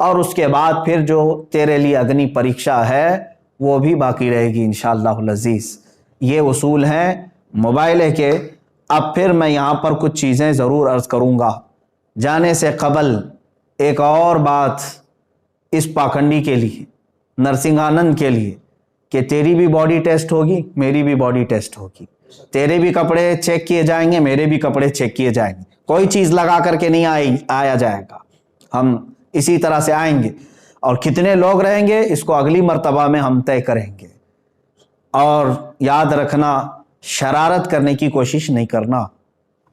اور اس کے بعد پھر جو تیرے لیے اگنی پریکشا ہے وہ بھی باقی رہے گی انشاءاللہ العزیز۔ یہ اصول ہیں موبائل کے۔ اب پھر میں یہاں پر کچھ چیزیں ضرور عرض کروں گا۔ جانے سے قبل ایک اور بات اس پاکھنڈی کے لیے، نرسنگھانند کے لیے، کہ تیری بھی باڈی ٹیسٹ ہوگی، میری بھی باڈی ٹیسٹ ہوگی، تیرے بھی کپڑے چیک کیے جائیں گے، میرے بھی کپڑے چیک کیے جائیں گے، کوئی چیز لگا کر کے نہیں آیا جائے گا، ہم اسی طرح سے آئیں گے، اور کتنے لوگ رہیں گے اس کو اگلی مرتبہ میں ہم طے کریں گے۔ اور یاد رکھنا، شرارت کرنے کی کوشش نہیں کرنا۔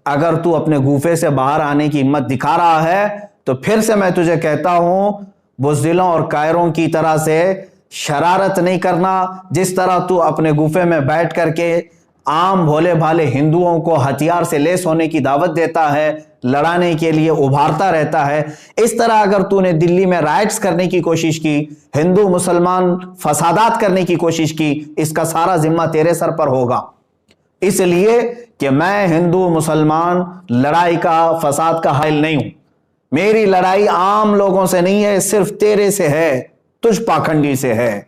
اگر تو اپنے گوفے سے باہر آنے کی ہمت دکھا رہا ہے تو پھر سے میں تجھے کہتا ہوں، بزدلوں اور کائروں کی طرح سے شرارت نہیں کرنا۔ جس طرح تو اپنے گوفے میں بیٹھ کر کے عام بھولے بھالے ہندوؤں کو ہتھیار سے لیس ہونے کی دعوت دیتا ہے، لڑانے کے لیے ابھارتا رہتا ہے، اس طرح اگر تو نے دلی میں رائٹس کرنے کی کوشش کی، ہندو مسلمان فسادات کرنے کی کوشش کی، اس کا سارا ذمہ تیرے سر پر ہوگا۔ اس لیے کہ میں ہندو مسلمان لڑائی کا، فساد کا حائل نہیں ہوں۔ میری لڑائی عام لوگوں سے نہیں ہے، صرف تیرے سے ہے، تجھ پاکھنڈی سے ہے،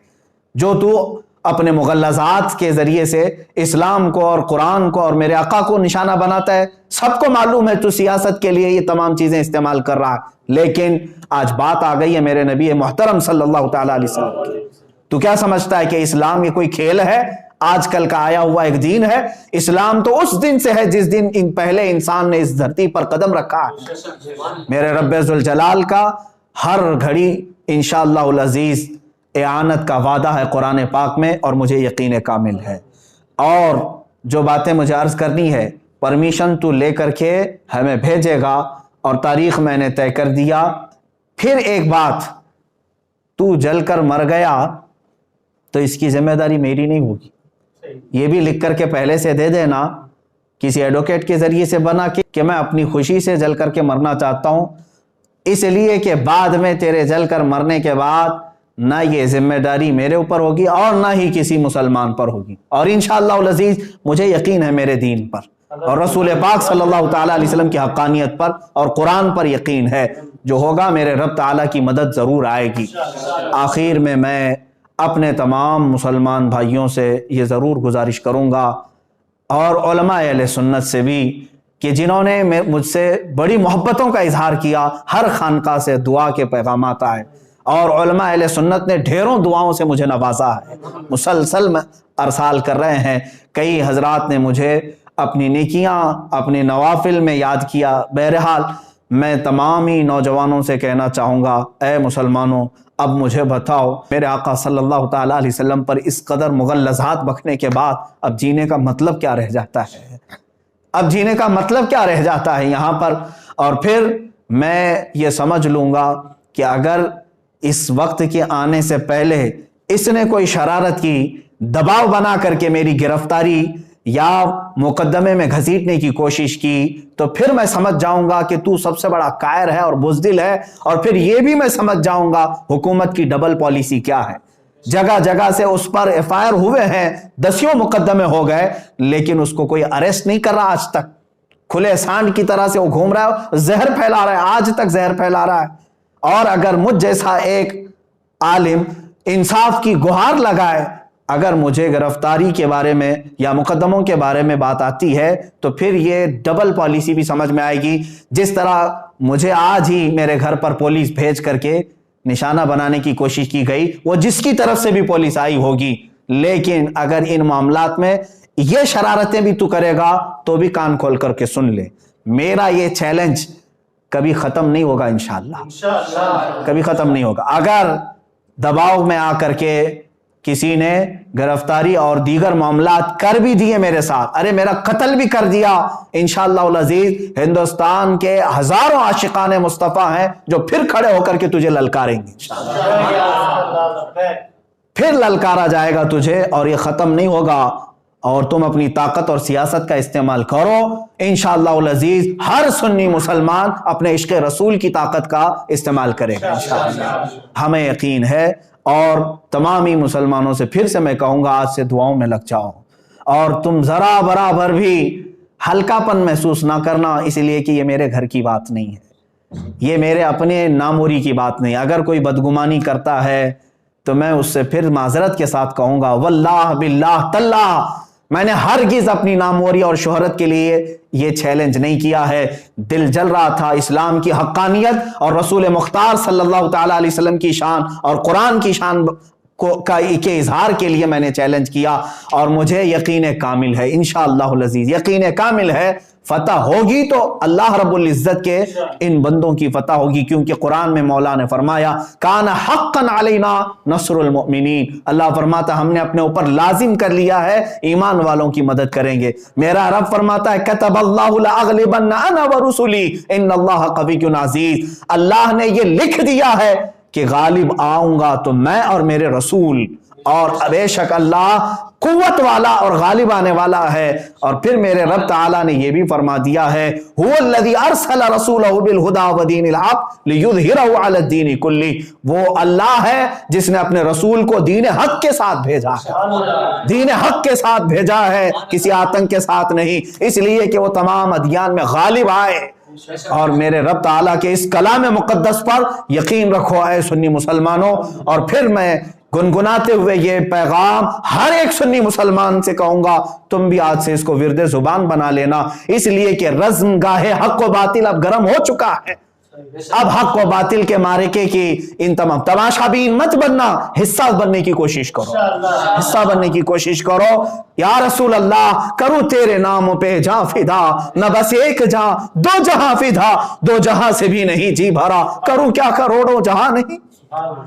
جو تو اپنے مغلظات کے ذریعے سے اسلام کو اور قرآن کو اور میرے آقا کو نشانہ بناتا ہے۔ سب کو معلوم ہے تو سیاست کے لیے یہ تمام چیزیں استعمال کر رہا ہے، لیکن آج بات آ گئی ہے میرے نبی محترم صلی اللہ تعالیٰ علیہ وسلم کی۔ تو کیا سمجھتا ہے کہ اسلام یہ کوئی کھیل ہے، آج کل کا آیا ہوا ایک دین ہے؟ اسلام تو اس دن سے ہے جس دن پہلے انسان نے اس دھرتی پر قدم رکھا ہے۔ میرے رب ذوالجلال کا ہر گھڑی انشاءاللہ العزیز اعانت کا وعدہ ہے قرآن پاک میں، اور مجھے یقین کامل ہے۔ اور جو باتیں مجھے عرض کرنی ہے، پرمیشن تو لے کر کے ہمیں بھیجے گا، اور تاریخ میں نے طے کر دیا۔ پھر ایک بات، تو جل کر مر گیا تو اس کی ذمہ داری میری نہیں ہوگی، یہ بھی لکھ کر کے پہلے سے دے دینا، کسی ایڈوکیٹ کے ذریعے سے بنا کے، کہ میں اپنی خوشی سے جل کر کے مرنا چاہتا ہوں، اس لیے کہ بعد میں تیرے جل کر مرنے کے بعد نہ یہ ذمہ داری میرے اوپر ہوگی اور نہ ہی کسی مسلمان پر ہوگی، اور انشاءاللہ العزیز مجھے یقین ہے میرے دین پر اور رسول پاک صلی اللہ تعالیٰ علیہ وسلم کی حقانیت پر اور قرآن پر یقین ہے، جو ہوگا میرے رب تعالیٰ کی مدد ضرور آئے گی۔ آخر میں اپنے تمام مسلمان بھائیوں سے یہ ضرور گزارش کروں گا، اور علماء اہل سنت سے بھی، کہ جنہوں نے مجھ سے بڑی محبتوں کا اظہار کیا، ہر خانقاہ سے دعا کے پیغامات آئے، اور علماء اہل سنت نے ڈھیروں دعاؤں سے مجھے نوازا ہے، مسلسل میں ارسال کر رہے ہیں۔ کئی حضرات نے مجھے اپنی نیکیاں، اپنے نوافل میں یاد کیا۔ بہرحال میں تمام ہی نوجوانوں سے کہنا چاہوں گا، اے مسلمانوں، اب مجھے بتاؤ، میرے آقا صلی اللہ تعالیٰ علیہ وسلم پر اس قدر مغلظات بکنے کے بعد اب جینے کا مطلب کیا رہ جاتا ہے؟ اب جینے کا مطلب کیا رہ جاتا ہے یہاں پر؟ اور پھر میں یہ سمجھ لوں گا کہ اگر اس وقت کے آنے سے پہلے اس نے کوئی شرارت کی، دباؤ بنا کر کے میری گرفتاری یا مقدمے میں گھسیٹنے کی کوشش کی، تو پھر میں سمجھ جاؤں گا کہ تو سب سے بڑا قائر ہے اور بزدل ہے، اور پھر یہ بھی میں سمجھ جاؤں گا حکومت کی ڈبل پالیسی کیا ہے۔ جگہ جگہ سے اس پر ایف آئی آر ہوئے ہیں، دسیوں مقدمے ہو گئے، لیکن اس کو کوئی اریسٹ نہیں کر رہا آج تک۔ کھلے سانڈ کی طرح سے وہ گھوم رہا ہے، زہر پھیلا رہا ہے، آج تک زہر پھیلا رہا ہے۔ اور اگر مجھ جیسا ایک عالم انصاف کی گہار لگائے، اگر مجھے گرفتاری کے بارے میں یا مقدموں کے بارے میں بات آتی ہے، تو پھر یہ ڈبل پالیسی بھی سمجھ میں آئے گی۔ جس طرح مجھے آج ہی میرے گھر پر پولیس بھیج کر کے نشانہ بنانے کی کوشش کی گئی، وہ جس کی طرف سے بھی پولیس آئی ہوگی، لیکن اگر ان معاملات میں یہ شرارتیں بھی تو کرے گا تو بھی کان کھول کر کے سن لے، میرا یہ چیلنج کبھی ختم نہیں ہوگا، انشاءاللہ کبھی ختم نہیں ہوگا۔ اگر دباؤ میں آ کر کے کسی نے گرفتاری اور دیگر معاملات کر بھی دیے میرے ساتھ، ارے میرا قتل بھی کر دیا، انشاءاللہ العزیز ہندوستان کے ہزاروں عاشقان مصطفیٰ ہیں جو پھر کھڑے ہو کر کے تجھے للکاریں گے، پھر للکارا جائے گا تجھے، اور یہ ختم نہیں ہوگا، اور تم اپنی طاقت اور سیاست کا استعمال کرو، انشاءاللہ العزیز ہر سنی مسلمان اپنے عشق رسول کی طاقت کا استعمال کرے گا انشاءاللہ، ہمیں یقین ہے۔ اور تمامی مسلمانوں سے پھر سے میں کہوں گا، آج سے دعاؤں میں لگ جاؤ، اور تم ذرا برابر بھی ہلکا پن محسوس نہ کرنا، اس لیے کہ یہ میرے گھر کی بات نہیں ہے، یہ میرے اپنے ناموری کی بات نہیں. اگر کوئی بدگمانی کرتا ہے تو میں اس سے پھر معذرت کے ساتھ کہوں گا واللہ باللہ تاللہ میں نے ہرگز اپنی ناموری اور شہرت کے لیے یہ چیلنج نہیں کیا ہے. دل جل رہا تھا اسلام کی حقانیت اور رسول مختار صلی اللہ تعالی علیہ وسلم کی شان اور قرآن کی شان کے اظہار کے لیے میں نے چیلنج کیا, اور مجھے یقین کامل ہے انشاءاللہ العزیز, یقین کامل ہے فتح ہوگی تو اللہ رب العزت کے ان بندوں کی فتح ہوگی, کیونکہ قرآن میں مولا نے فرمایا کان حقا علینا نصر المؤمنین. اللہ فرماتا ہم نے اپنے اوپر لازم کر لیا ہے ایمان والوں کی مدد کریں گے. میرا رب فرماتا ہے کتب اللہ لاغلبن انا ورسلی ان اللہ قوی عزیز. اللہ نے یہ لکھ دیا ہے کہ غالب آؤں گا تو میں اور میرے رسول, اور بے شک اللہ قوت والا اور غالب آنے والا ہے. اور پھر میرے رب تعالیٰ نے یہ بھی فرما دیا ہے هو الذی ارسل رسولہ بالہدی ودین الحق لیظہرہ علی الدین کلہ. وہ اللہ ہے جس نے اپنے رسول کو دین حق کے ساتھ بھیجا ہے, دین حق کے ساتھ بھیجا ہے, کسی آتنک کے ساتھ نہیں, اس لیے کہ وہ تمام ادیان میں غالب آئے. اور میرے رب تعالیٰ کے اس کلام مقدس پر یقین رکھو اے سنی مسلمانوں. اور پھر میں گنگناتے ہوئے یہ پیغام ہر ایک سنی مسلمان سے کہوں گا تم بھی آج سے اس کو ورد زبان بنا لینا, اس لیے کہ رزم گاہ حق و باطل اب گرم ہو چکا ہے. اب حق و باطل کے معرکے کی ان تمام تماشا بین مت بننا, حصہ بننے کی کوشش کرو, حصہ بننے کی کوشش کرو. یا رسول اللہ کروں تیرے نام پہ جاں فدا, نہ بس ایک جاں دو جہاں فدا, دو جہاں سے بھی نہیں جی بھرا, کروں کیا کروڑوں جہاں نہیں.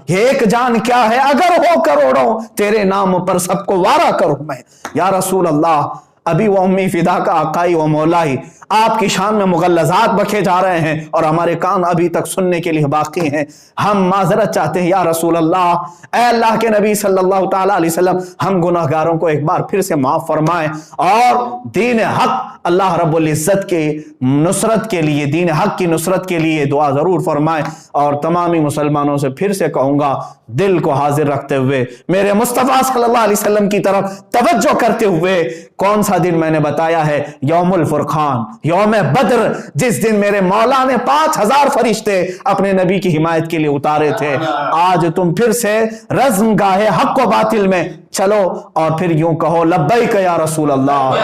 ایک جان کیا ہے اگر ہو کروڑوں, تیرے نام پر سب کو وارا کروں میں. یا رسول اللہ ابھی وہ امی فدا کا آقائی و مولائی آپ کی شان میں مغلظات بکے جا رہے ہیں اور ہمارے کان ابھی تک سننے کے لیے باقی ہیں. ہم معذرت چاہتے ہیں یا رسول اللہ, اے اللہ کے نبی صلی اللہ تعالی علیہ وسلم, ہم گناہگاروں کو ایک بار پھر سے معاف فرمائیں, اور دین حق اللہ رب العزت کے نصرت کے لیے, دین حق کی نصرت کے لیے دعا ضرور فرمائیں. اور تمامی مسلمانوں سے پھر سے کہوں گا دل کو حاضر رکھتے ہوئے میرے مصطفیٰ صلی اللہ علیہ وسلم کی طرف توجہ کرتے ہوئے, کون سا دن میں نے بتایا ہے, یوم الفرقان, یوم بدر, جس دن میرے مولا نے 5000 فرشتے اپنے نبی کی حمایت کے لیے اتارے تھے. آج تم پھر سے رزم گاہ حق و باطل میں چلو اور پھر یوں کہو لبیک یا رسول اللہ,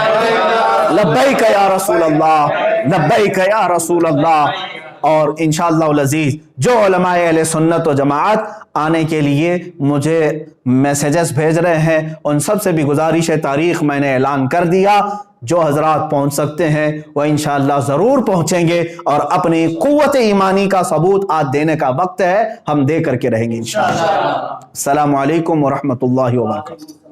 لبیک یا رسول اللہ, لبیک یا رسول اللہ. اور انشاءاللہ العزیز جو علماء اہل سنت و جماعت آنے کے لیے مجھے میسیجز بھیج رہے ہیں, ان سب سے بھی گزارش ہے, تاریخ میں نے اعلان کر دیا, جو حضرات پہنچ سکتے ہیں وہ انشاءاللہ ضرور پہنچیں گے, اور اپنی قوت ایمانی کا ثبوت آج دینے کا وقت ہے, ہم دے کر کے رہیں گے انشاءاللہ. السلام علیکم ورحمۃ اللہ وبرکاتہ.